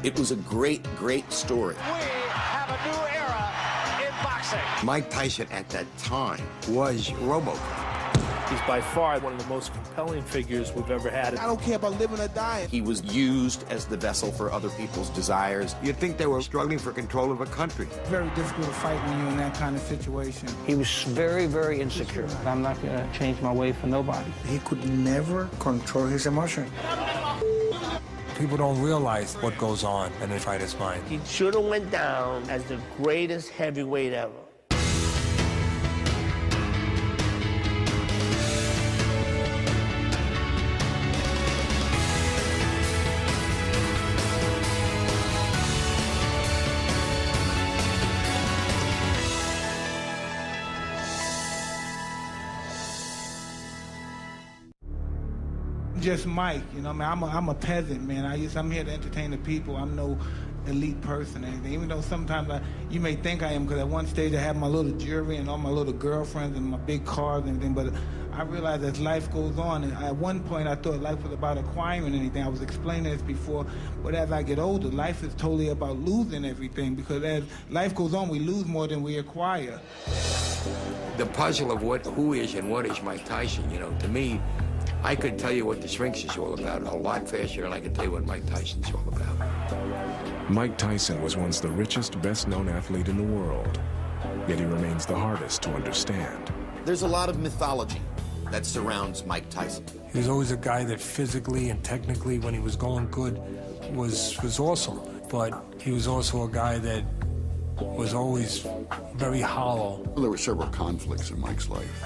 It was a great, great story. We have a new era in boxing. Mike Tyson at that time was RoboCop. He's by far one of the most compelling figures we've ever had. I don't care about living or dying. He was used as the vessel for other people's desires. You'd think they were struggling for control of a country. Very difficult to fight when you're in that kind of situation. He was very, very insecure. I'm not going to change my way for nobody. He could never control his emotion. People don't realize what goes on in a fighter's mind. He should have went down as the greatest heavyweight ever. Just Mike, you know, man. I'm a peasant, man. I'm here to entertain the people. I'm no elite person or anything. Even though sometimes you may think I am, because at one stage I have my little jewelry and all my little girlfriends and my big cars and everything. But I realized as life goes on, and at one point I thought life was about acquiring anything. I was explaining this before, but as I get older, life is totally about losing everything, because as life goes on, we lose more than we acquire. The puzzle of who is and what is Mike Tyson, you know, to me, I could tell you what the Sphinx is all about a lot faster than I could tell you what Mike Tyson's all about. Mike Tyson was once the richest, best-known athlete in the world, yet he remains the hardest to understand. There's a lot of mythology that surrounds Mike Tyson. He was always a guy that physically and technically, when he was going good, was awesome. But he was also a guy that was always very hollow. Well, there were several conflicts in Mike's life.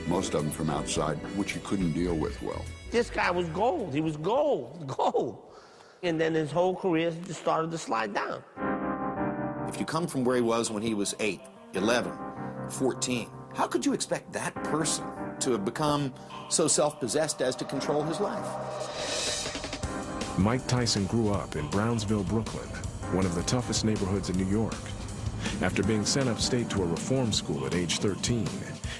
Most of them from outside, which he couldn't deal with well. This guy was gold. He was gold. And then his whole career just started to slide down. If you come from where he was when he was 8, 11, 14, how could you expect that person to have become so self-possessed as to control his life? Mike Tyson grew up in Brownsville, Brooklyn, one of the toughest neighborhoods in New York. After being sent upstate to a reform school at age 13,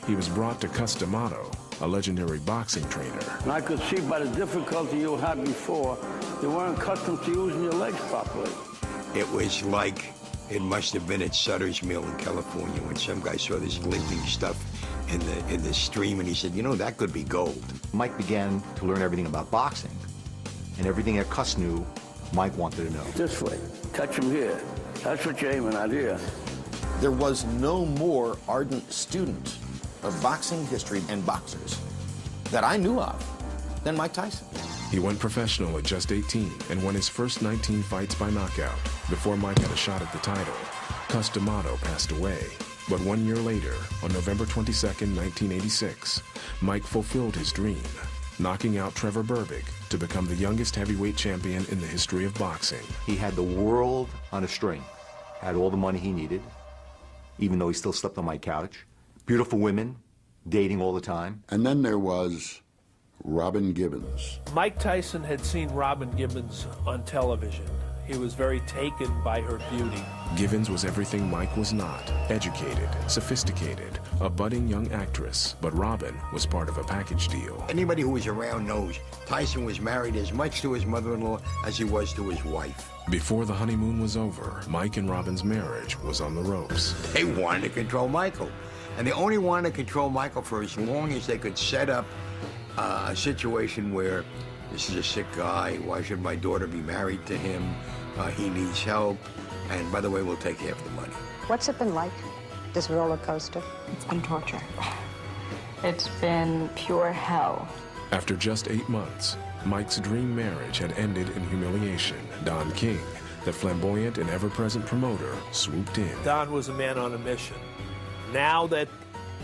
he was brought to Customato, a legendary boxing trainer. And I could see by the difficulty you had before, you weren't accustomed to using your legs properly. It was like it must have been at Sutter's Mill in California when some guy saw this limping stuff in the stream, and he said, you know, that could be gold. Mike began to learn everything about boxing, and everything that Cuss knew, Mike wanted to know. This way, touch him here. That's what you're aiming at here. There was no more ardent student of boxing history and boxers that I knew of than Mike Tyson. He went professional at just 18 and won his first 19 fights by knockout. Before Mike had a shot at the title, Customato passed away. But 1 year later, on November 22nd, 1986, Mike fulfilled his dream, knocking out Trevor Berbick to become the youngest heavyweight champion in the history of boxing. He had the world on a string, had all the money he needed, even though he still slept on my couch. Beautiful women, dating all the time. And then there was Robin Gibbons. Mike Tyson had seen Robin Gibbons on television. He was very taken by her beauty. Gibbons was everything Mike was not: educated, sophisticated, a budding young actress. But Robin was part of a package deal. Anybody who was around knows Tyson was married as much to his mother-in-law as he was to his wife. Before the honeymoon was over, Mike and Robin's marriage was on the ropes. They wanted to control Michael. And they only wanted to control Michael for as long as they could set up a situation where this is a sick guy. Why should my daughter be married to him? He needs help. And by the way, we'll take half the money. What's it been like, this roller coaster? It's been torture. It's been pure hell. After just 8 months, Mike's dream marriage had ended in humiliation. Don King, the flamboyant and ever-present promoter, swooped in. Don was a man on a mission. Now that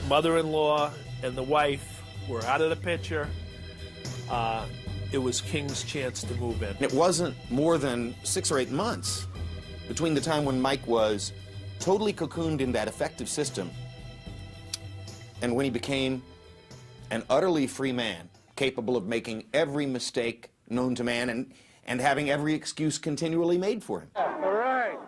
mother-in-law and the wife were out of the picture, it was King's chance to move in. It wasn't more than 6 or 8 months between the time when Mike was totally cocooned in that effective system and when he became an utterly free man, capable of making every mistake known to man and having every excuse continually made for him. All right,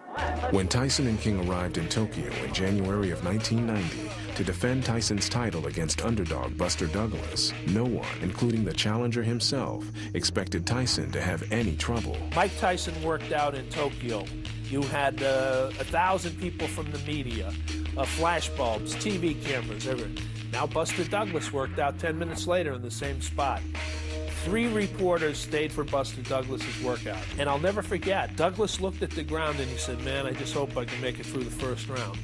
When Tyson and King arrived in Tokyo in January of 1990 to defend Tyson's title against underdog Buster Douglas, no one, including the challenger himself, expected Tyson to have any trouble. Mike Tyson worked out in Tokyo. You had 1,000 people from the media, flash bulbs, TV cameras, everything. Now Buster Douglas worked out 10 minutes later in the same spot. 3 reporters stayed for Buster Douglas's workout. And I'll never forget, Douglas looked at the ground and he said, man, I just hope I can make it through the first round.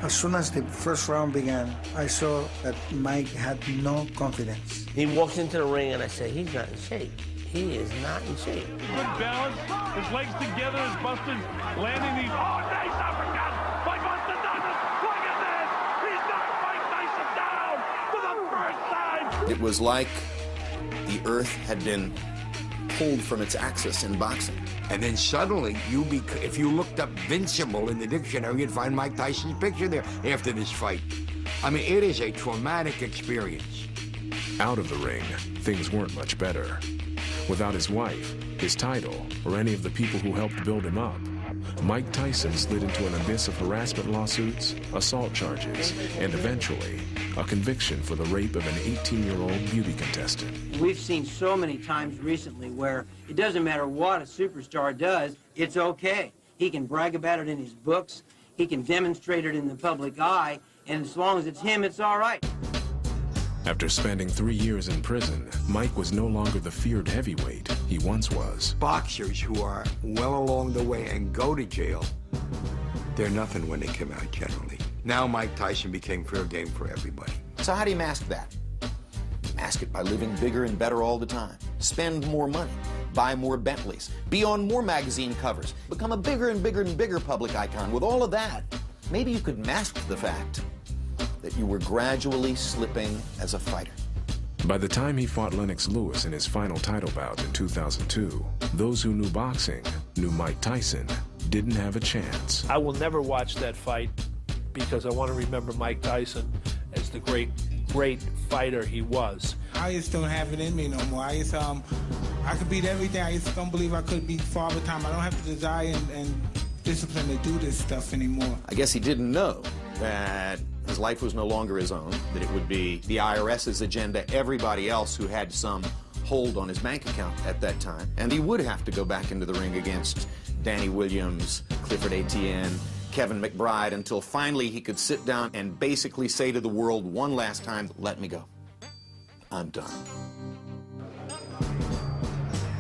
As soon as the first round began, I saw that Mike had no confidence. He walks into the ring and I say, he's not in shape. He is not in shape. Good balance, his legs together as Buster's landing these. Oh, nice uppercut by Buster Douglas. Look at this. He's knocked Mike Tyson down for the first time. It was like the earth had been pulled from its axis in boxing. And then suddenly, if you looked up Vincible in the dictionary, you'd find Mike Tyson's picture there after this fight. I mean, it is a traumatic experience. Out of the ring, things weren't much better. Without his wife, his title, or any of the people who helped build him up, Mike Tyson slid into an abyss of harassment lawsuits, assault charges, and eventually, a conviction for the rape of an 18-year-old beauty contestant. We've seen so many times recently where it doesn't matter what a superstar does, it's okay. He can brag about it in his books, he can demonstrate it in the public eye, and as long as it's him, it's all right. After spending 3 years in prison, Mike was no longer the feared heavyweight he once was. Boxers who are well along the way and go to jail, they're nothing when they come out generally. Now Mike Tyson became fair game for everybody. So how do you mask that? Mask it by living bigger and better all the time. Spend more money, buy more Bentleys, be on more magazine covers, become a bigger and bigger and bigger public icon. With all of that, maybe you could mask the fact that you were gradually slipping as a fighter. By the time he fought Lennox Lewis in his final title bout in 2002, those who knew boxing knew Mike Tyson didn't have a chance. I will never watch that fight because I want to remember Mike Tyson as the great fighter he was. I just don't have it in me no more. I could beat everything. I just don't believe I could beat Father Time. I don't have the desire and discipline to do this stuff anymore. I guess he didn't know that his life was no longer his own, that it would be the IRS's agenda, everybody else who had some hold on his bank account at that time. And he would have to go back into the ring against Danny Williams, Clifford Etienne, Kevin McBride, until finally he could sit down and basically say to the world one last time, let me go. I'm done.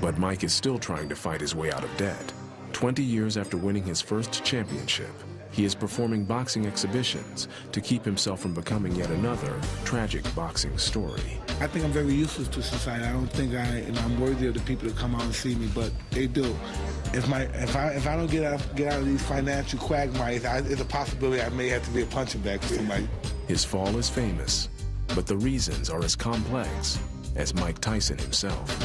But Mike is still trying to fight his way out of debt. 20 years after winning his first championship, he is performing boxing exhibitions to keep himself from becoming yet another tragic boxing story. I think I'm very useless to society. I don't think I'm worthy of the people to come out and see me, but they do. If I don't get out of these financial quagmires, there's a possibility I may have to be a punching bag for somebody. His fall is famous, but the reasons are as complex as Mike Tyson himself.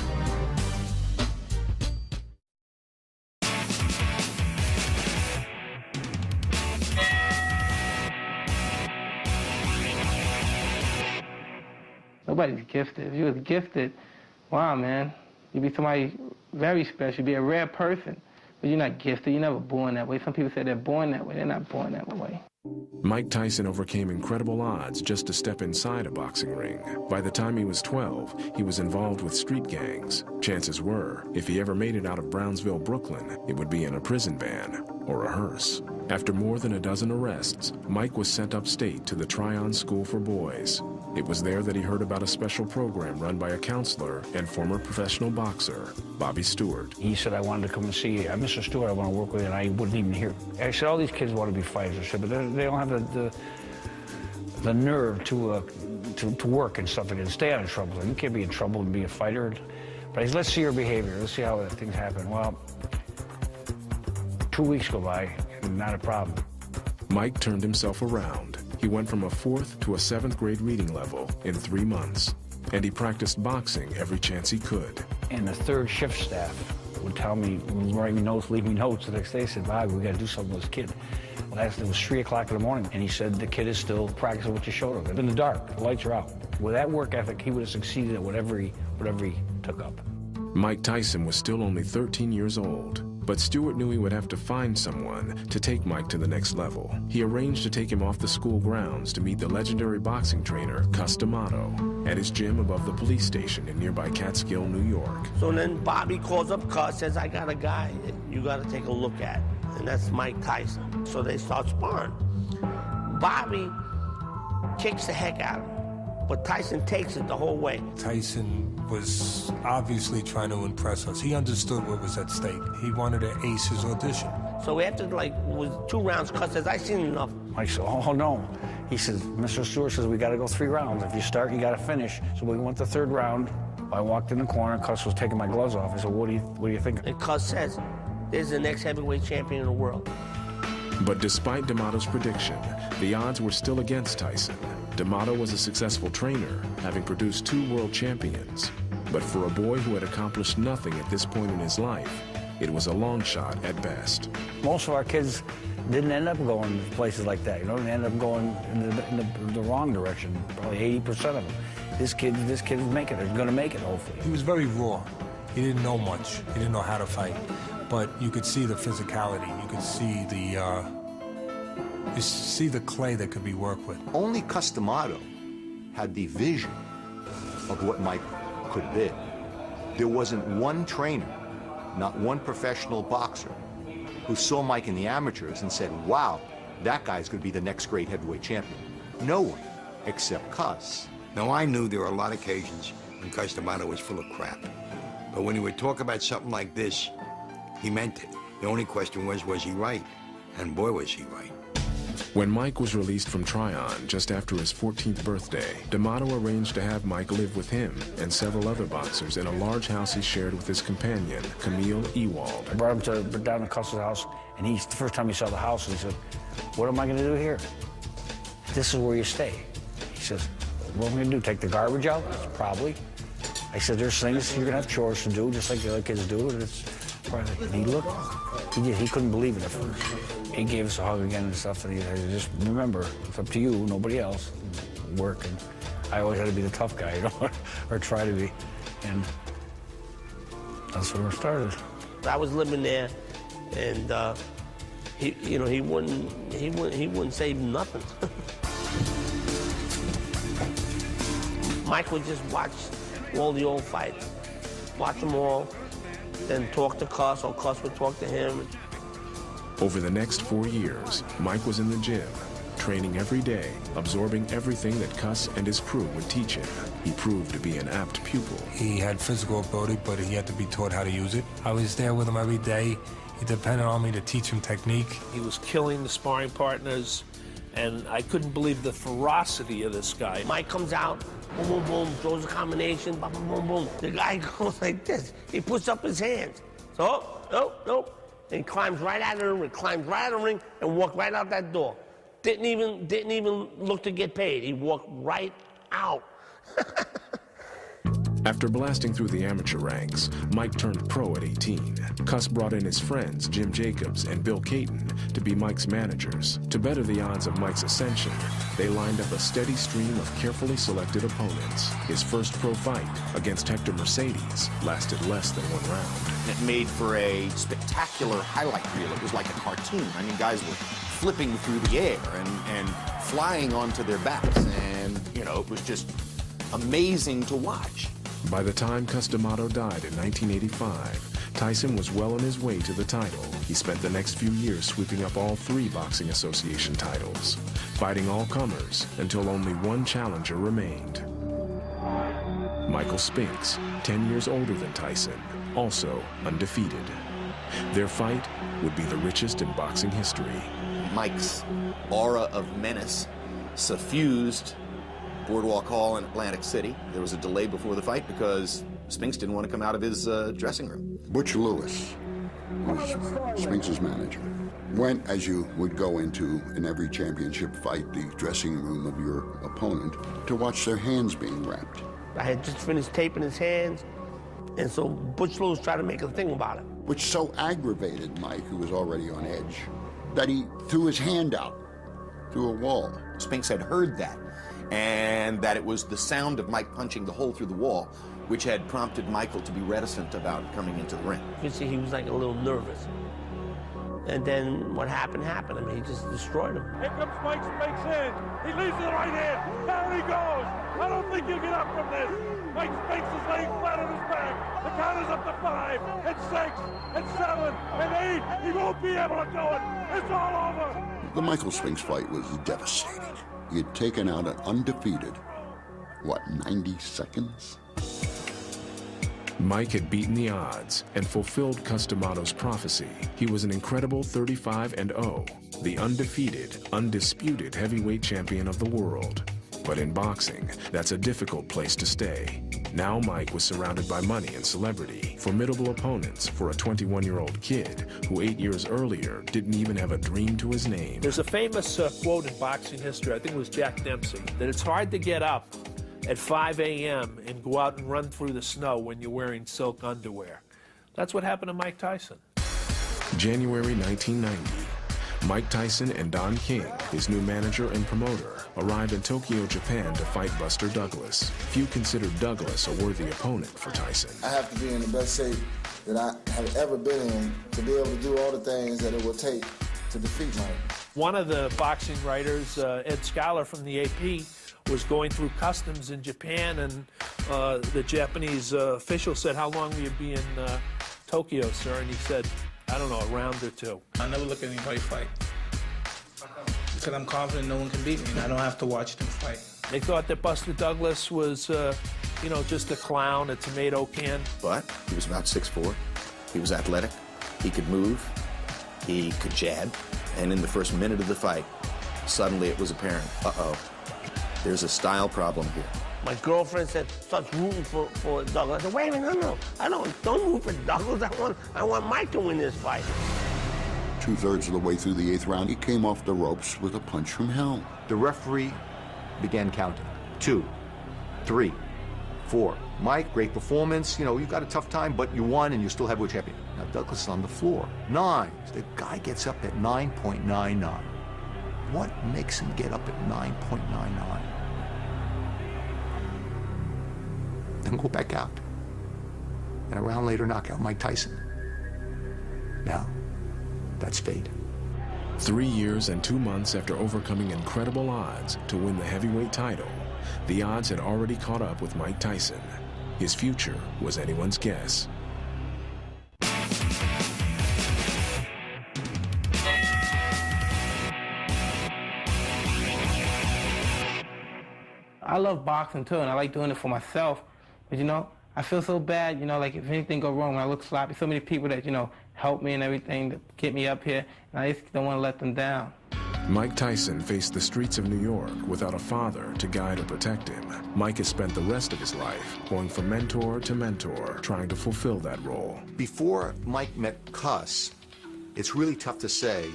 Nobody's gifted. If you was gifted, wow, man, you'd be somebody very special. You'd be a rare person. But you're not gifted. You're never born that way. Some people say they're born that way. They're not born that way. Mike Tyson overcame incredible odds just to step inside a boxing ring. By the time he was 12, he was involved with street gangs. Chances were, if he ever made it out of Brownsville, Brooklyn, it would be in a prison van or a hearse. After more than a dozen arrests, Mike was sent upstate to the Tryon School for Boys. It was there that he heard about a special program run by a counselor and former professional boxer, Bobby Stewart. He said, I wanted to come and see you. Mr. Stewart, I want to work with you, and I wouldn't even hear. I said, all these kids want to be fighters. I said, but they don't have the nerve to work and stuff and stay out of trouble. You can't be in trouble and be a fighter. But I said, let's see your behavior. Let's see how things happen. Well, 2 weeks go by, and not a problem. Mike turned himself around. He went from a 4th to a 7th grade reading level in 3 months, and he practiced boxing every chance he could. And the third shift staff would tell me, write me notes, leave me notes. The next day, said, Bob, we got to do something with this kid. Well, it was 3 o'clock in the morning, and he said, the kid is still practicing what you showed him. In the dark, the lights are out. With that work ethic, he would have succeeded at whatever he took up. Mike Tyson was still only 13 years old, But Stewart knew he would have to find someone to take Mike to the next level. He arranged to take him off the school grounds to meet the legendary boxing trainer, Cus D'Amato, at his gym above the police station in nearby Catskill, New York. So then Bobby calls up Cus, says, I got a guy you got to take a look at, and that's Mike Tyson. So they start sparring. Bobby kicks the heck out of him, but Tyson takes it the whole way. Tyson was obviously trying to impress us. He understood what was at stake. He wanted to ace his audition. So after was 2 rounds, Cus says, I've seen enough. Mike said, oh no. He says, Mr. Stewart says, we got to go 3 rounds. If you start, you got to finish. So we went the 3rd round. I walked in the corner, Cus was taking my gloves off. I said, what do you think? And Cus says, this is the next heavyweight champion in the world. But despite D'Amato's prediction, the odds were still against Tyson. D'Amato was a successful trainer, having produced 2 world champions. But for a boy who had accomplished nothing at this point in his life, it was a long shot at best. Most of our kids didn't end up going to places like that. They ended up going in the wrong direction, probably 80% of them. This kid is making it. He's going to make it, hopefully. He was very raw. He didn't know much. He didn't know how to fight. But you could see the physicality. You could see the clay that could be worked with. Only Cus D'Amato had the vision of what Mike could be. There wasn't one trainer, not one professional boxer, who saw Mike in the amateurs and said, wow, that guy's going to be the next great heavyweight champion. No one, except Cus. Now, I knew there were a lot of occasions when Cus D'Amato was full of crap. But when he would talk about something like this, he meant it. The only question was he right? And boy, was he right. When Mike was released from Tryon just after his 14th birthday, D'Amato arranged to have Mike live with him and several other boxers in a large house he shared with his companion, Camille Ewald. I brought him down to Cus's house, and the first time he saw the house, he said, what am I going to do here? This is where you stay. He says, what am I going to do, take the garbage out? I said, probably. I said, there's things, you're going to have chores to do, just like the other kids do. And he looked, he couldn't believe it at first. He gave us a hug again and stuff, and he said, just remember, it's up to you, nobody else. Work, and I always had to be the tough guy, you know, or try to be. And that's where it started. I was living there, and he wouldn't say nothing. Mike would just watch all the old fights, watch them all, then talk to Cus, or Cus would talk to him. Over the next 4 years, Mike was in the gym, training every day, absorbing everything that Cus and his crew would teach him. He proved to be an apt pupil. He had physical ability, but he had to be taught how to use it. I was there with him every day. He depended on me to teach him technique. He was killing the sparring partners, and I couldn't believe the ferocity of this guy. Mike comes out, boom, boom, boom, throws a combination, boom, boom, boom, boom. The guy goes like this. He puts up his hands. So, nope. And he climbs right out of the ring, and walked right out that door. Didn't even look to get paid. He walked right out. After blasting through the amateur ranks, Mike turned pro at 18. Cus brought in his friends, Jim Jacobs and Bill Caton, to be Mike's managers. To better the odds of Mike's ascension, they lined up a steady stream of carefully selected opponents. His first pro fight against Hector Mercedes lasted less than 1 round. It made for a spectacular highlight reel. It was like a cartoon. I mean, guys were flipping through the air and flying onto their backs. And, it was just amazing to watch. By the time Cus D'Amato died in 1985, Tyson was well on his way to the title. He spent the next few years sweeping up all 3 Boxing Association titles, fighting all comers until only one challenger remained. Michael Spinks, 10 years older than Tyson, also undefeated. Their fight would be the richest in boxing history. Mike's aura of menace suffused Boardwalk Hall in Atlantic City. There was a delay before the fight because Spinks didn't want to come out of his dressing room. Butch Lewis was Spinks' manager. Went, as you would go into in every championship fight, the dressing room of your opponent to watch their hands being wrapped. I had just finished taping his hands, and so Butch Lewis tried to make a thing about it. Which so aggravated Mike, who was already on edge, that he threw his hand out through a wall. Spinks had heard that, and that it was the sound of Mike punching the hole through the wall which had prompted Michael to be reticent about coming into the ring. You could see he was like a little nervous. And then what happened. I mean, he just destroyed him. Here comes Mike Spinks in. He leads to the right hand. Down he goes. I don't think he'll get up from this. Mike Spinks is laying flat on his back. The count is up to 5, and 6, and 7, and 8. He won't be able to do it. It's all over. The Michael Spinks fight was devastating. He had taken out an undefeated, 90 seconds? Mike had beaten the odds and fulfilled Customato's prophecy. He was an incredible 35-0, the undefeated, undisputed heavyweight champion of the world. But in boxing, that's a difficult place to stay. Now Mike was surrounded by money and celebrity, formidable opponents for a 21-year-old kid who 8 years earlier didn't even have a dream to his name. There's a famous quote in boxing history, I think it was Jack Dempsey, that it's hard to get up at 5 a.m. and go out and run through the snow when you're wearing silk underwear. That's what happened to Mike Tyson. January 1990, Mike Tyson and Don King, his new manager and promoter, arrived in Tokyo, Japan to fight Buster Douglas. Few considered Douglas a worthy opponent for Tyson. I have to be in the best shape that I have ever been in to be able to do all the things that it will take to defeat Mike. One of the boxing writers, Ed Scholar from the AP, was going through customs in Japan, and the Japanese official said, "How long will you be in Tokyo, sir?" And he said, "I don't know, a round or two." I never look at anybody fight because I'm confident no one can beat me, and I don't have to watch them fight. They thought that Buster Douglas was, just a clown, a tomato can. But he was about 6'4". He was athletic. He could move. He could jab. And in the first minute of the fight, suddenly it was apparent, there's a style problem here. My girlfriend said, starts rooting for Douglas. I said, wait a minute, no. Don't root for Douglas. I want Mike to win this fight. 2/3 of the way through the 8th round, he came off the ropes with a punch from hell. The referee began counting. 2, 3, 4. Mike, great performance. You know, you got a tough time, but you won and you're still heavyweight champion. Now Douglas is on the floor. 9. The guy gets up at 9.99. What makes him get up at 9.99? Then go back out. And a round later, knock out Mike Tyson. Now, that's fate. 3 years and 2 months after overcoming incredible odds to win the heavyweight title, the odds had already caught up with Mike Tyson. His future was anyone's guess. I love boxing too, and I like doing it for myself. But I feel so bad, like if anything go wrong, when I look sloppy, so many people that, help me and everything to get me up here, and I just don't want to let them down. Mike Tyson faced the streets of New York without a father to guide or protect him. Mike has spent the rest of his life going from mentor to mentor, trying to fulfill that role. Before Mike met Cuss, it's really tough to say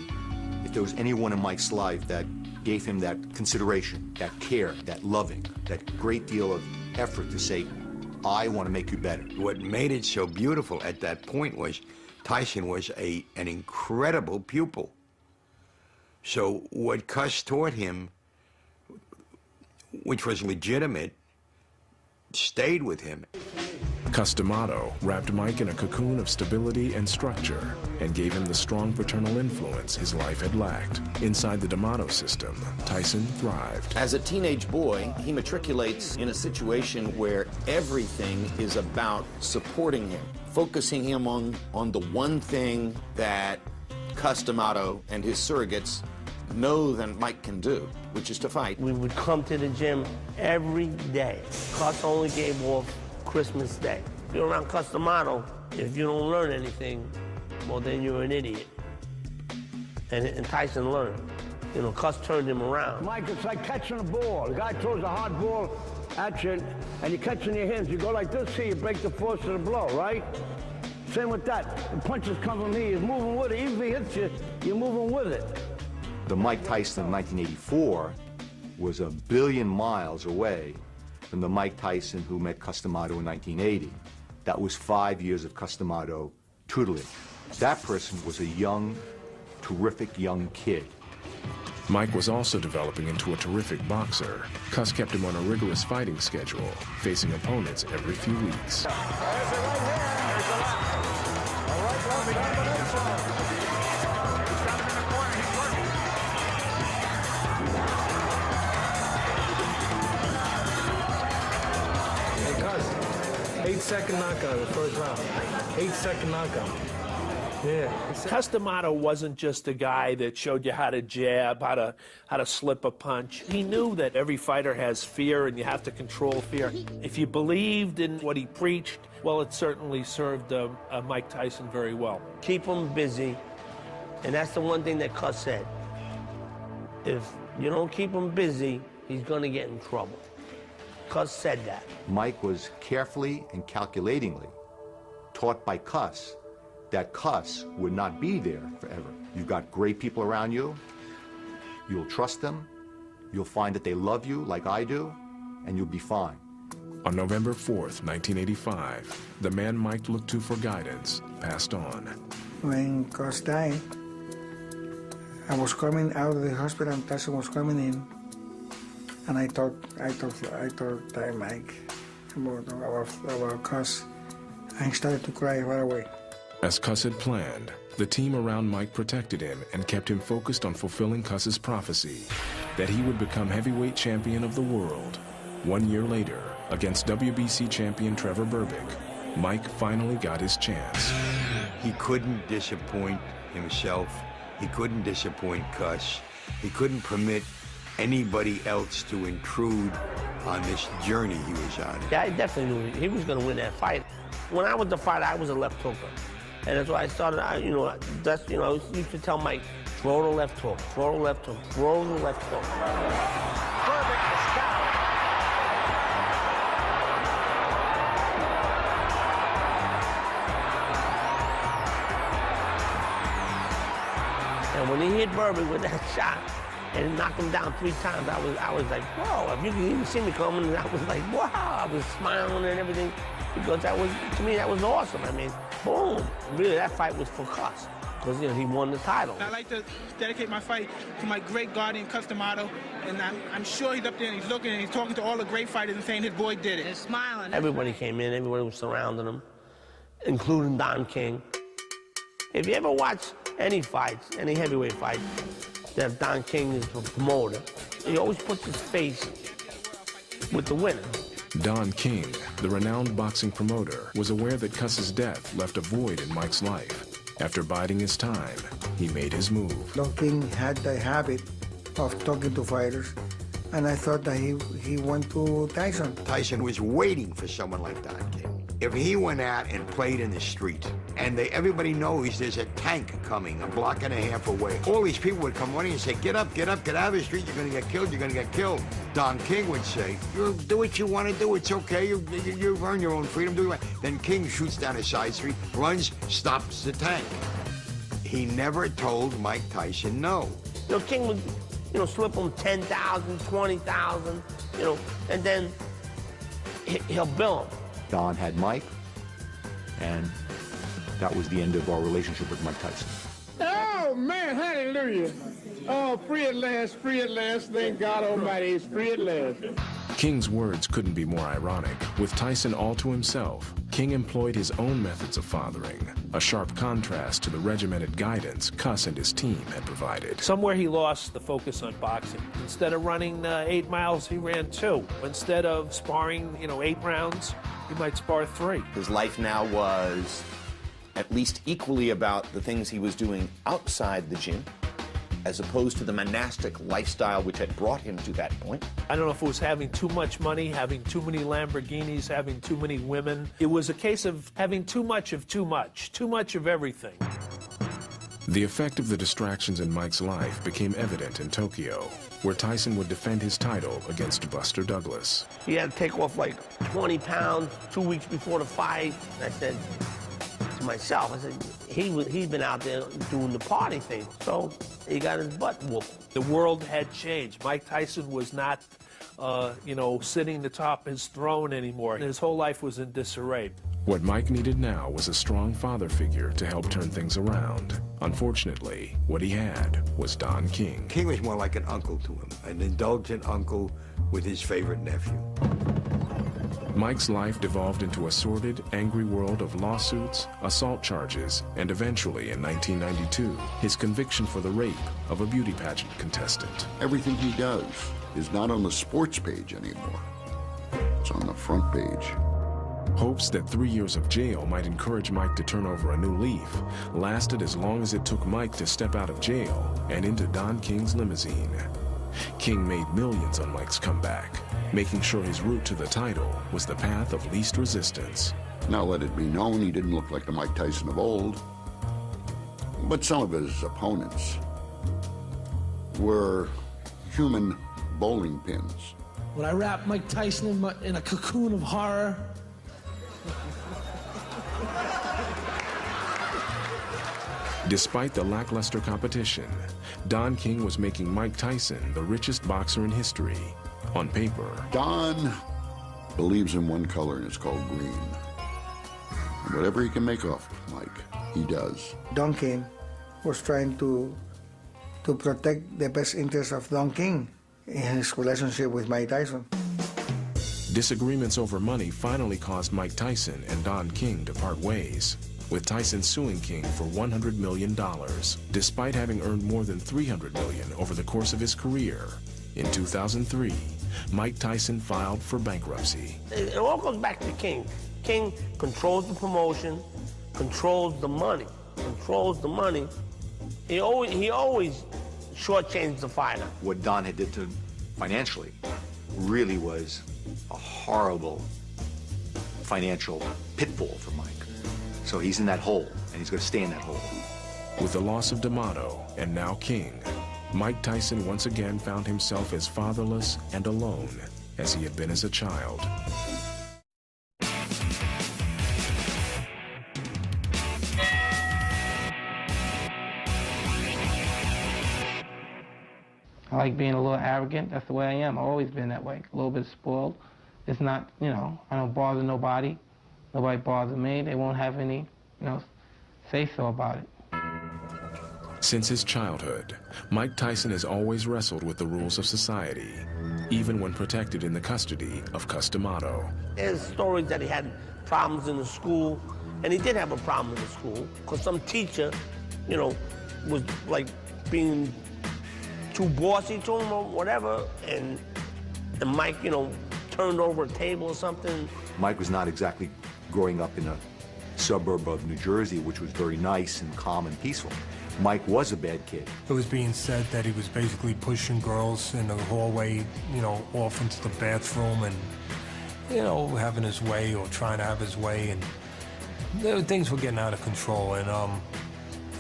if there was anyone in Mike's life that gave him that consideration, that care, that loving, that great deal of effort to say, I want to make you better. What made it so beautiful at that point was Tyson was an incredible pupil. So what Cuss taught him, which was legitimate, stayed with him. Customato wrapped Mike in a cocoon of stability and structure and gave him the strong paternal influence his life had lacked. Inside the D'Amato system, Tyson thrived. As a teenage boy, he matriculates in a situation where everything is about supporting him, focusing him on the one thing that Customato and his surrogates know that Mike can do, which is to fight. We would come to the gym every day. Cuss only gave off Christmas Day. If you're around Customato, if you don't learn anything, well, then you're an idiot. And Tyson learned. Cuss turned him around. Mike, it's like catching a ball. The guy throws a hard ball at you, and you catch in your hands. You go like this here, you break the force of the blow, right? Same with that. The punches come from here. He's moving with it. Even if he hits you, you're moving with it. The Mike Tyson of 1984 was a billion miles away from the Mike Tyson who met Customato in 1980. That was 5 years of Customato tutelage. That person was a young, terrific young kid Mike was also developing into a terrific boxer. Cuss kept him on a rigorous fighting schedule, facing opponents every few weeks. Hey, Cuss, 8-second knockout in the first round. 8-second knockout. Yeah. Cus D'Amato wasn't just a guy that showed you how to jab, how to slip a punch. He knew that every fighter has fear and you have to control fear. If you believed in what he preached, well, it certainly served Mike Tyson very well. Keep him busy, and that's the one thing that Cus said. If you don't keep him busy, he's gonna get in trouble. Cus said that. Mike was carefully and calculatingly taught by Cus that Cus would not be there forever. You've got great people around you. You'll trust them. You'll find that they love you like I do, and you'll be fine. On November 4th, 1985, the man Mike looked to for guidance passed on. When Cus died, I was coming out of the hospital and Tyson was coming in, and I told Mike about Cus, and he started to cry right away. As Cuss had planned, the team around Mike protected him and kept him focused on fulfilling Cuss's prophecy that he would become heavyweight champion of the world. 1 year later, against WBC champion Trevor Berbick, Mike finally got his chance. He couldn't disappoint himself. He couldn't disappoint Cuss. He couldn't permit anybody else to intrude on this journey he was on. Yeah, I definitely knew he was gonna win that fight. When I was the fighter, I was a left hooker. And that's why I started, I used to tell Mike, throw the left hook, throw the left hook, throw the left hook. Berbick is down. And when he hit Berbick with that shot and knocked him down 3 times, I was like, whoa, if you could even see me coming, and I was like, wow, I was smiling and everything. Because that was, to me, that was awesome. I mean, boom. Really, that fight was for Cus. Because, he won the title. I like to dedicate my fight to my great guardian, Cus D'Amato. And I'm sure he's up there and he's looking and he's talking to all the great fighters and saying his boy did it. He's smiling. Everybody came in, everybody was surrounding him, including Don King. If you ever watch any fights, any heavyweight fight, that Don King is the promoter, he always puts his face with the winner. Don King, the renowned boxing promoter, was aware that Cuss's death left a void in Mike's life. After biding his time, he made his move. Don King had the habit of talking to fighters, and I thought that he went to Tyson. Tyson was waiting for someone like Don King. If he went out and played in the street, and everybody knows there's a tank coming a block and a half away, all these people would come running and say, get up, get out of the street, you're gonna get killed, you're gonna get killed. Don King would say, you do what you want to do, it's okay, you earn your own freedom, do what you want. Then King shoots down a side street, runs, stops the tank. He never told Mike Tyson no. King would, slip him 10,000, 20,000, and then he'll bill him. Don had Mike, and that was the end of our relationship with Mike Tyson. Oh, man, hallelujah. Oh, free at last, thank God Almighty, he's free at last. King's words couldn't be more ironic. With Tyson all to himself, King employed his own methods of fathering, a sharp contrast to the regimented guidance Cuss and his team had provided. Somewhere he lost the focus on boxing. Instead of running 8 miles, he ran 2. Instead of sparring, 8 rounds, he might spar 3. His life now was at least equally about the things he was doing outside the gym, as opposed to the monastic lifestyle which had brought him to that point. I don't know if it was having too much money, having too many Lamborghinis, having too many women. It was a case of having too much of everything. The effect of the distractions in Mike's life became evident in Tokyo, where Tyson would defend his title against Buster Douglas. He had to take off like 20 pounds 2 weeks before the fight. I said to myself, he's been out there doing the party thing, so he got his butt whooped. The world had changed. Mike Tyson was not, sitting atop his throne anymore. His whole life was in disarray. What Mike needed now was a strong father figure to help turn things around. Unfortunately, what he had was Don King. King was more like an uncle to him, an indulgent uncle with his favorite nephew. Mike's life devolved into a sordid, angry world of lawsuits, assault charges, and eventually, in 1992, his conviction for the rape of a beauty pageant contestant. Everything he does is not on the sports page anymore. It's on the front page. Hopes that 3 years of jail might encourage Mike to turn over a new leaf lasted as long as it took Mike to step out of jail and into Don King's limousine. King made millions on Mike's comeback, making sure his route to the title was the path of least resistance. Now let it be known he didn't look like the Mike Tyson of old, but some of his opponents were human bowling pins. Would I wrap Mike Tyson in a cocoon of horror? Despite the lackluster competition, Don King was making Mike Tyson the richest boxer in history. On paper, Don believes in one color, and it's called green. And whatever he can make off of Mike, he does. Don King was trying to protect the best interests of Don King in his relationship with Mike Tyson. Disagreements over money finally caused Mike Tyson and Don King to part ways, with Tyson suing King for $100 million, despite having earned more than $300 million over the course of his career. In 2003, Mike Tyson filed for bankruptcy. It all goes back to King. King controls the promotion, controls the money. He always shortchanged the fighter. What Don had did to financially really was a horrible financial pitfall for Mike. So he's in that hole, and he's going to stay in that hole. With the loss of D'Amato and now King, Mike Tyson once again found himself as fatherless and alone as he had been as a child. I like being a little arrogant. That's the way I am. I've always been that way. A little bit spoiled. It's not, I don't bother nobody. Nobody bothers me. They won't have any, say-so about it. Since his childhood, Mike Tyson has always wrestled with the rules of society, even when protected in the custody of Cus D'Amato. There's stories that he had problems in the school, and he did have a problem in the school, because some teacher, was like being too bossy to him or whatever, and Mike, turned over a table or something. Mike was not exactly growing up in a suburb of New Jersey, which was very nice and calm and peaceful. Mike was a bad kid. It was being said that he was basically pushing girls in the hallway, off into the bathroom and, having his way or trying to have his way. And things were getting out of control. And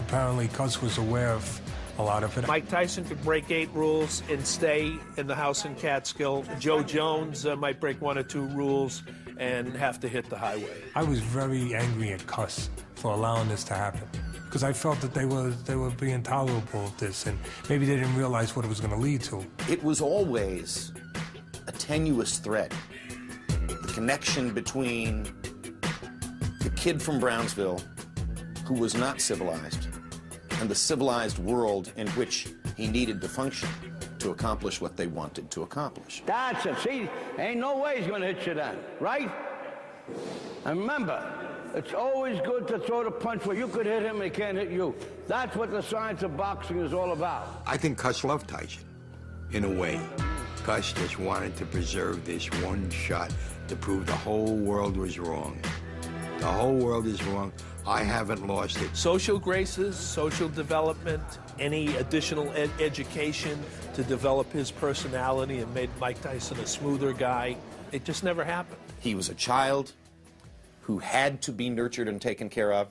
apparently Cus was aware of a lot of it. Mike Tyson could break 8 rules and stay in the house in Catskill. Joe Jones might break 1 or 2 rules and have to hit the highway. I was very angry at Cus for allowing this to happen, because I felt that they were being tolerable of this, and maybe they didn't realize what it was going to lead to. It was always a tenuous thread. The connection between the kid from Brownsville, who was not civilized, and the civilized world in which he needed to function to accomplish what they wanted to accomplish. That's it. See, ain't no way he's going to hit you then, right? And remember, it's always good to throw the punch where you could hit him and he can't hit you. That's what the science of boxing is all about. I think Cus loved Tyson, in a way. Cus just wanted to preserve this one shot to prove the whole world was wrong. The whole world is wrong. I haven't lost it. Social graces, social development, any additional education to develop his personality and made Mike Tyson a smoother guy, it just never happened. He was a child who had to be nurtured and taken care of,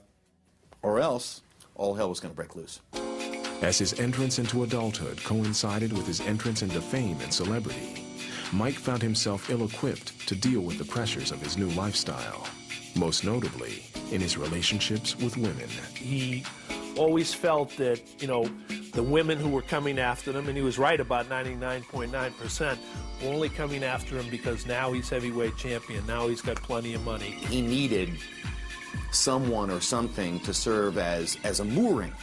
or else all hell was going to break loose. As his entrance into adulthood coincided with his entrance into fame and celebrity, Mike found himself ill-equipped to deal with the pressures of his new lifestyle, most notably in his relationships with women. He always felt that, the women who were coming after him, and he was right about 99.9%, were only coming after him because now he's heavyweight champion, now he's got plenty of money. He needed someone or something to serve as a mooring,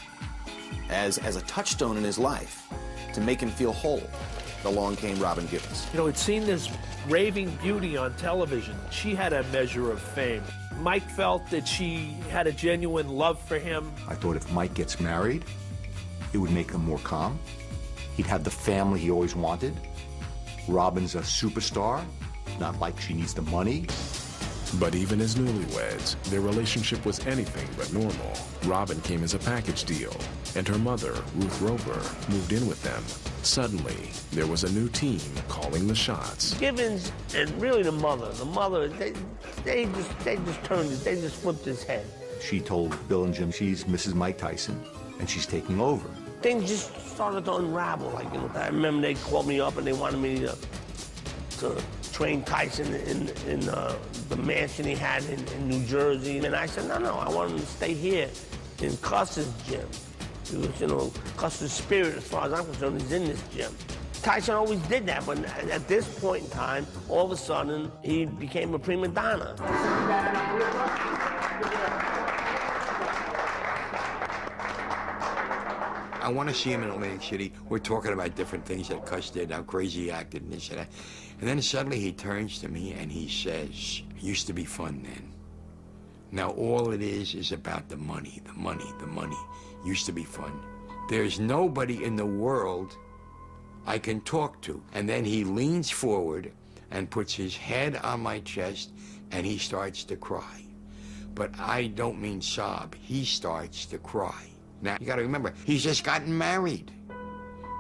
as a touchstone in his life, to make him feel whole, along came Robin Givens. You know, he'd seen this raving beauty on television. She had a measure of fame. Mike felt that she had a genuine love for him. I thought if Mike gets married, it would make him more calm. He'd have the family he always wanted. Robin's a superstar, not like she needs the money. But even as newlyweds, their relationship was anything but normal. Robin came as a package deal, and her mother, Ruth Roper, moved in with them. Suddenly, there was a new team calling the shots. Givens and really the mother, they just flipped his head. She told Bill and Jim she's Mrs. Mike Tyson, and she's taking over. Things just started to unravel. Like, you know, I remember they called me up and they wanted me to train Tyson in the mansion he had in New Jersey. And I said, no, I want him to stay here in Custer's gym. It was, you know, Custer's spirit, as far as I'm concerned, is in this gym. Tyson always did that, but at this point in time, all of a sudden, he became a prima donna. I want to see him in Atlantic City. We're talking about different things that Cuss did, how crazy he acted and this and that. And then suddenly he turns to me and he says, it used to be fun then. Now all it is about the money, the money, the money. Used to be fun. There's nobody in the world I can talk to. And then he leans forward and puts his head on my chest and he starts to cry. But I don't mean sob. He starts to cry. Now, you gotta remember, he's just gotten married.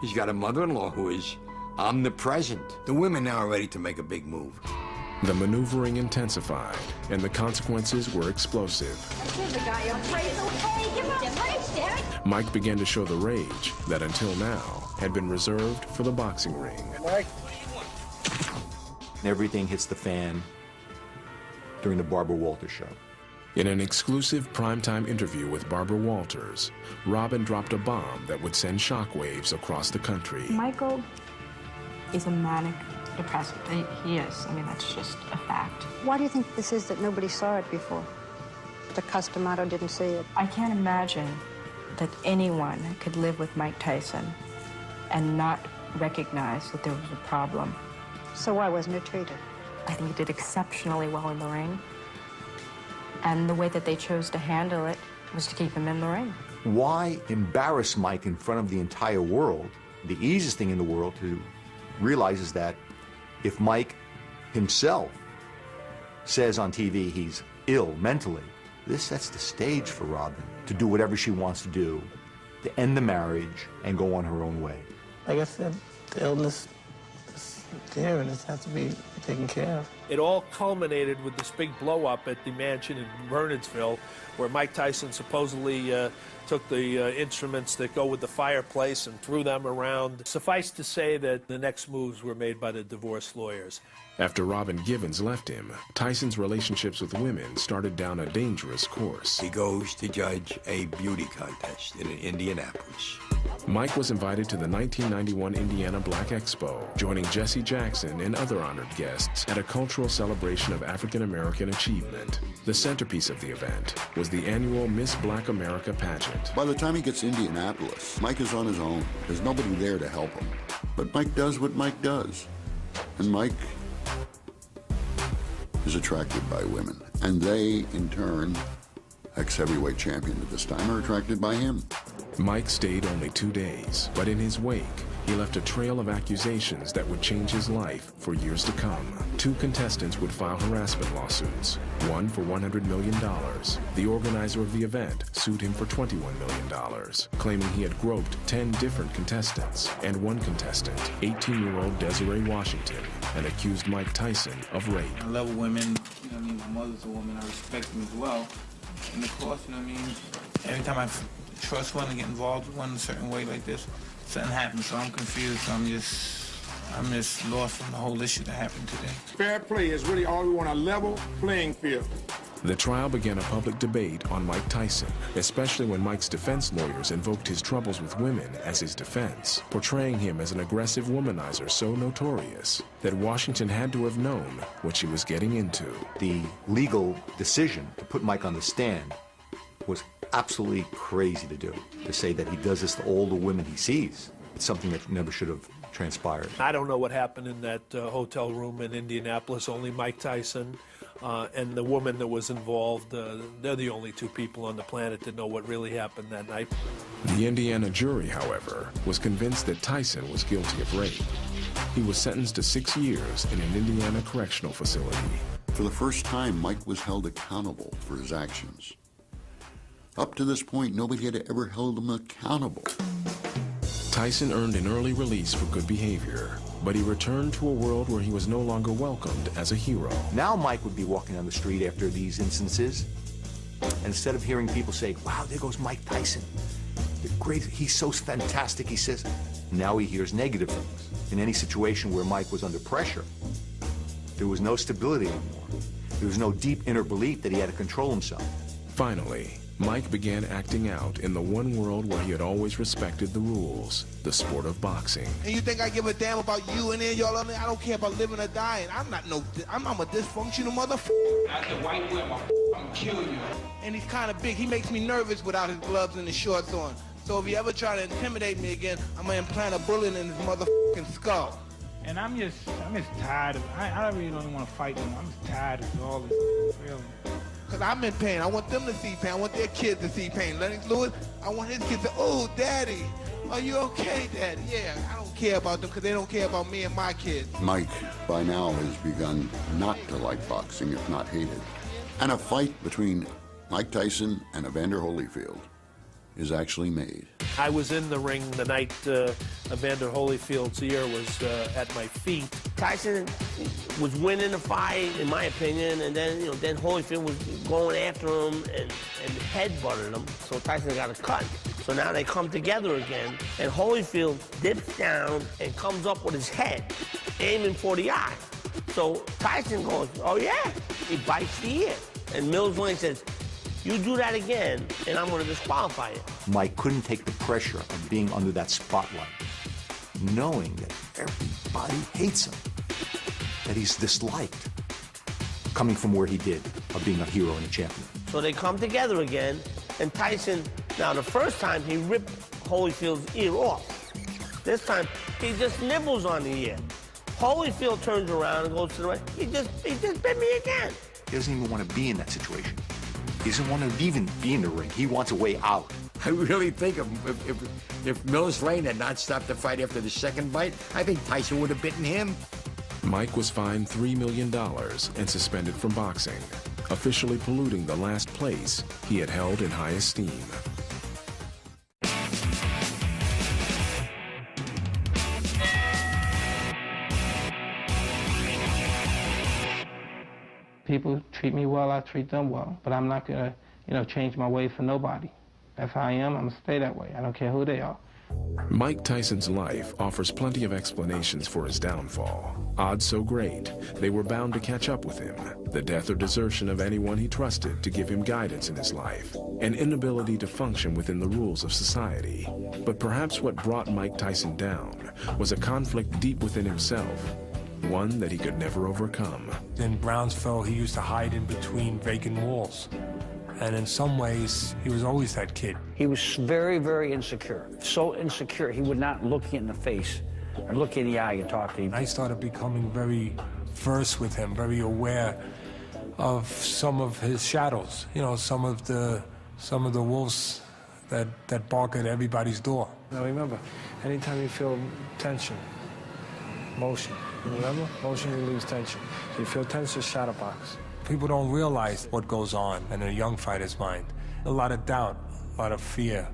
He's got a mother-in-law who is omnipresent. The women now are ready to make a big move. The maneuvering intensified, and the consequences were explosive. Give the guy a break, okay? Give him a break, damn it! Mike began to show the rage that until now had been reserved for the boxing ring. Mike. Everything hits the fan during the Barbara Walters show. In an exclusive primetime interview with Barbara Walters, Robin dropped a bomb that would send shockwaves across the country. Michael is a manic depressive. He is. I mean, that's just a fact. Why do you think this is that nobody saw it before? The Customato didn't see it. I can't imagine that anyone could live with Mike Tyson and not recognize that there was a problem. So why wasn't it treated? I think he did exceptionally well in the ring. And the way that they chose to handle it was to keep him in the ring. Why embarrass Mike in front of the entire world? The easiest thing in the world to realize is that if Mike himself says on TV he's ill mentally, this sets the stage for Robin to do whatever she wants to do, to end the marriage and go on her own way. Like I said, the illness is there and it has to be taken care of. It all culminated with this big blow-up at the mansion in Bernardsville, where Mike Tyson supposedly took the instruments that go with the fireplace and threw them around. Suffice to say that the next moves were made by the divorce lawyers. After Robin Givens left him, Tyson's relationships with women started down a dangerous course. He goes to judge a beauty contest in Indianapolis. Mike was invited to the 1991 Indiana Black Expo, joining Jesse Jackson and other honored guests at a cultural celebration of African American achievement. The centerpiece of the event was the annual Miss Black America pageant. By the time he gets to Indianapolis, Mike is on his own. There's nobody there to help him. But Mike does what Mike does. And Mike is attracted by women. And they, in turn, ex-heavyweight champion at this time, are attracted by him. Mike stayed only 2 days, but in his wake, he left a trail of accusations that would change his life for years to come. 2 contestants would file harassment lawsuits, one for $100 million. The organizer of the event sued him for $21 million, claiming he had groped 10 different contestants, and one contestant, 18-year-old Desiree Washington, and accused Mike Tyson of rape. I love women, you know what I mean? My mother's a woman, I respect them as well. And of course, you know what I mean? Every time I trust one and get involved with one in a certain way like this, something happens, so I'm confused. So I'm just lost from the whole issue that happened today. Fair play is really all we want, a level playing field. The trial began a public debate on Mike Tyson, especially when Mike's defense lawyers invoked his troubles with women as his defense, portraying him as an aggressive womanizer so notorious that Washington had to have known what she was getting into. The legal decision to put Mike on the stand was absolutely crazy to do, to say that he does this to all the women he sees. It's something that never should have transpired. I don't know what happened in that hotel room in Indianapolis. Only Mike Tyson and the woman that was involved, they're the only two people on the planet that know what really happened that night. The Indiana jury, however, was convinced that Tyson was guilty of rape. He was sentenced to 6 years in an Indiana correctional facility. For the first time, Mike was held accountable for his actions. Up to this point, nobody had ever held him accountable. Tyson earned an early release for good behavior, but he returned to a world where he was no longer welcomed as a hero. Now Mike would be walking down the street after these instances, and instead of hearing people say, wow, there goes Mike Tyson. The great, he's so fantastic, he says. Now he hears negative things. In any situation where Mike was under pressure, there was no stability anymore. There was no deep inner belief that he had to control himself. Finally, Mike began acting out in the one world where he had always respected the rules, the sport of boxing. And you think I give a damn about you and then y'all on there? I don't care about living or dying. I'm a dysfunctional motherfucker. Not the white women, I'm kill you. And he's kind of big. He makes me nervous without his gloves and his shorts on. So if he ever try to intimidate me again, I'm gonna implant a bullet in his motherfucking skull. And I'm just tired of, I really don't want to fight them. I'm just tired of all this, really. Because I'm in pain. I want them to see pain. I want their kids to see pain. Lennox Lewis, I want his kids to, oh, Daddy, are you okay, Daddy? Yeah, I don't care about them because they don't care about me and my kids. Mike, by now, has begun not to like boxing, if not hate it. And a fight between Mike Tyson and Evander Holyfield is actually made. I was in the ring the night Evander Holyfield's ear was at my feet. Tyson was winning the fight, in my opinion, and then then Holyfield was going after him and headbutted him, so Tyson got a cut. So now they come together again, and Holyfield dips down and comes up with his head, aiming for the eye. So Tyson goes, oh yeah, he bites the ear. And Mills Lane says, you do that again, and I'm going to disqualify you. Mike couldn't take the pressure of being under that spotlight, knowing that everybody hates him, that he's disliked, coming from where he did, of being a hero and a champion. So they come together again, and Tyson, now the first time he ripped Holyfield's ear off. This time, he just nibbles on the ear. Holyfield turns around and goes to the right. He just bit me again. He doesn't even want to be in that situation. He doesn't want to even be in the ring. He wants a way out. I really think if Mills Lane had not stopped the fight after the second bite, I think Tyson would have bitten him. Mike was fined $3 million and suspended from boxing, officially polluting the last place he had held in high esteem. People treat me well, I treat them well. But I'm not gonna, change my ways for nobody. That's how I am, I'm gonna stay that way. I don't care who they are. Mike Tyson's life offers plenty of explanations for his downfall. Odds so great, they were bound to catch up with him. The death or desertion of anyone he trusted to give him guidance in his life, an inability to function within the rules of society. But perhaps what brought Mike Tyson down was a conflict deep within himself, one that he could never overcome. In Brownsville, he used to hide in between vacant walls. And in some ways, he was always that kid. He was very, very insecure. So insecure, he would not look you in the face or look you in the eye and talk to you. I started becoming very versed with him, very aware of some of his shadows. Some of the wolves that bark at everybody's door. Now remember, anytime you feel tension, motion. Remember? Motion relieves tension. So you feel tension, shadow box. People don't realize what goes on in a young fighter's mind. A lot of doubt, a lot of fear,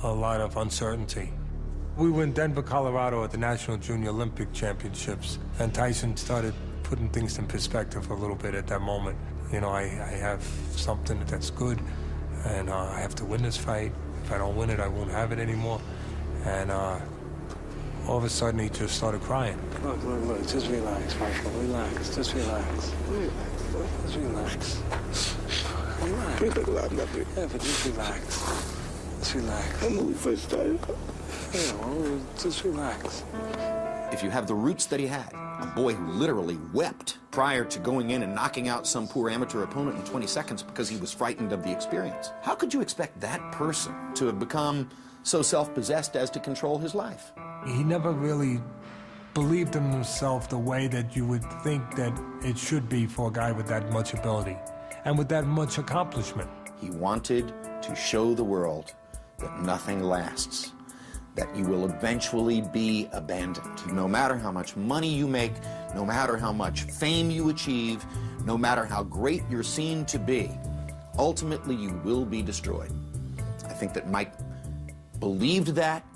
a lot of uncertainty. We were in Denver, Colorado at the National Junior Olympic Championships, and Tyson started putting things in perspective a little bit at that moment. I have something that's good, and I have to win this fight. If I don't win it, I won't have it anymore. And all of a sudden, he just started crying. Look, just relax, Michael, relax, just relax. Just relax. Relax. Yeah, but just relax. Just relax. When we first started. Yeah, well, just relax. If you have the roots that he had, a boy who literally wept prior to going in and knocking out some poor amateur opponent in 20 seconds because he was frightened of the experience, how could you expect that person to have become so self-possessed as to control his life? He never really believed in himself the way that you would think that it should be for a guy with that much ability and with that much accomplishment. He wanted to show the world that nothing lasts, that you will eventually be abandoned. No matter how much money you make, no matter how much fame you achieve, no matter how great you're seen to be, ultimately you will be destroyed. I think that Mike believed that,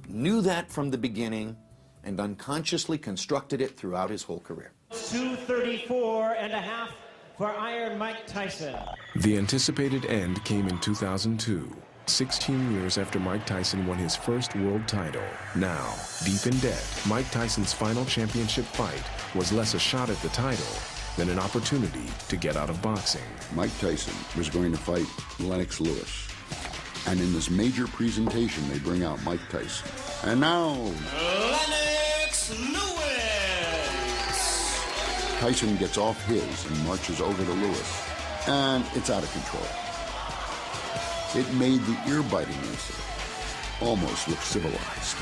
knew that from the beginning, and unconsciously constructed it throughout his whole career. 234.5 for Iron Mike Tyson. The anticipated end came in 2002, 16 years after Mike Tyson won his first world title. Now, deep in debt, Mike Tyson's final championship fight was less a shot at the title than an opportunity to get out of boxing. Mike Tyson was going to fight Lennox Lewis. And in this major presentation, they bring out Mike Tyson. And now, Lennox Lewis. Tyson gets off his and marches over to Lewis. And it's out of control. It made the ear-biting incident almost look civilized.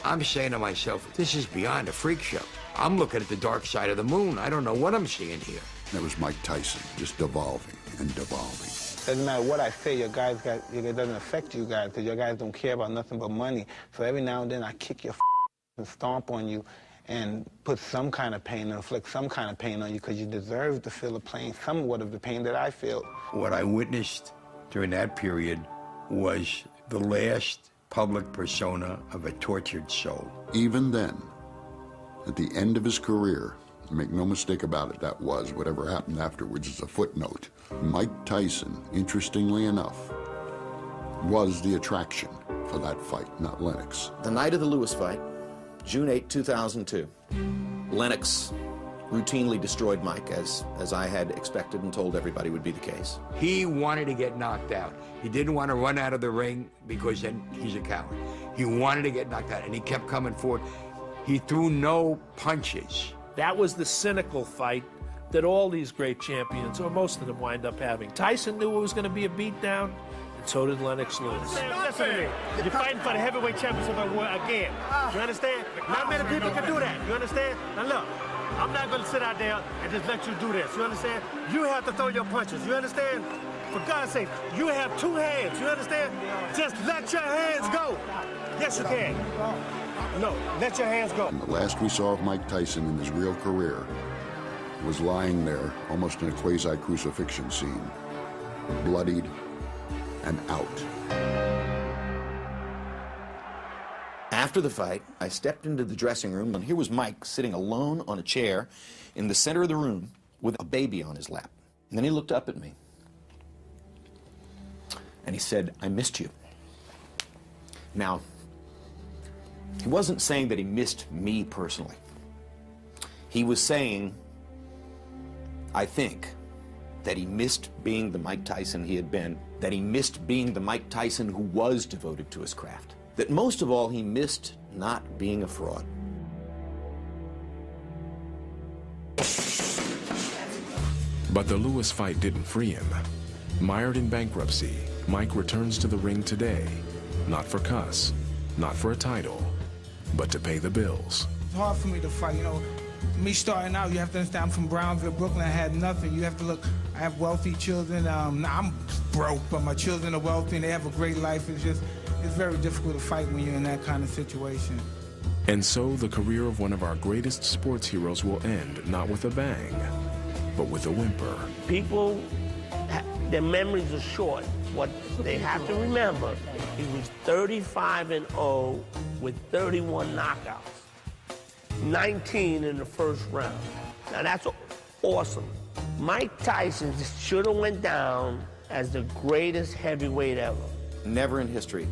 I'm saying to myself, this is beyond a freak show. I'm looking at the dark side of the moon. I don't know what I'm seeing here. That was Mike Tyson, just devolving and devolving. Doesn't matter what I say, it doesn't affect you guys, because your guys don't care about nothing but money. So every now and then I kick your and stomp on you and put some kind of pain, inflict some kind of pain on you, because you deserve to feel the pain, somewhat of the pain that I feel. What I witnessed during that period was the last public persona of a tortured soul. Even then, at the end of his career, make no mistake about it, that was, whatever happened afterwards is a footnote. Mike Tyson, interestingly enough, was the attraction for that fight, not Lennox. The night of the Lewis fight, June 8, 2002, Lennox routinely destroyed Mike, as I had expected and told everybody would be the case. He wanted to get knocked out. He didn't want to run out of the ring because then he's a coward. He wanted to get knocked out, and he kept coming forward. He threw no punches. That was the cynical fight that all these great champions, or most of them, wind up having. Tyson knew it was going to be a beatdown, and so did Lennox Lewis. Listen to me. You're fighting for the heavyweight championship again. You understand? Not many people can do that. You understand? Now look, I'm not going to sit out there and just let you do this. You understand? You have to throw your punches. You understand? For God's sake, you have two hands. You understand? Just let your hands go. Yes, you can. No, let your hands go. And the last we saw of Mike Tyson in his real career was lying there, almost in a quasi-crucifixion scene, bloodied and out. After the fight, I stepped into the dressing room, and here was Mike sitting alone on a chair in the center of the room with a baby on his lap. And then he looked up at me, and he said, "I missed you." Now, he wasn't saying that he missed me personally. He was saying, I think, that he missed being the Mike Tyson he had been, that he missed being the Mike Tyson who was devoted to his craft, that most of all, he missed not being a fraud. But the Lewis fight didn't free him. Mired in bankruptcy, Mike returns to the ring today, not for cuss, not for a title, but to pay the bills. It's hard for me to fight, you know. Me starting out, you have to understand, I'm from Brownsville, Brooklyn. I had nothing. You have to look, I have wealthy children. I'm broke, but my children are wealthy and they have a great life. It's very difficult to fight when you're in that kind of situation. And so the career of one of our greatest sports heroes will end not with a bang, but with a whimper. People, their memories are short. What they have to remember, he was 35-0 with 31 knockouts. 19 in the first round. Now that's awesome. Mike Tyson should have went down as the greatest heavyweight ever. Never in history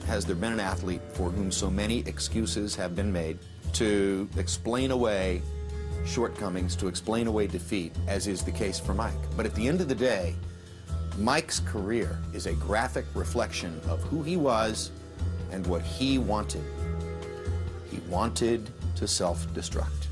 has there been an athlete for whom so many excuses have been made to explain away shortcomings, to explain away defeat, as is the case for Mike. But at the end of the day, Mike's career is a graphic reflection of who he was and what he wanted. He wanted to self-destruct.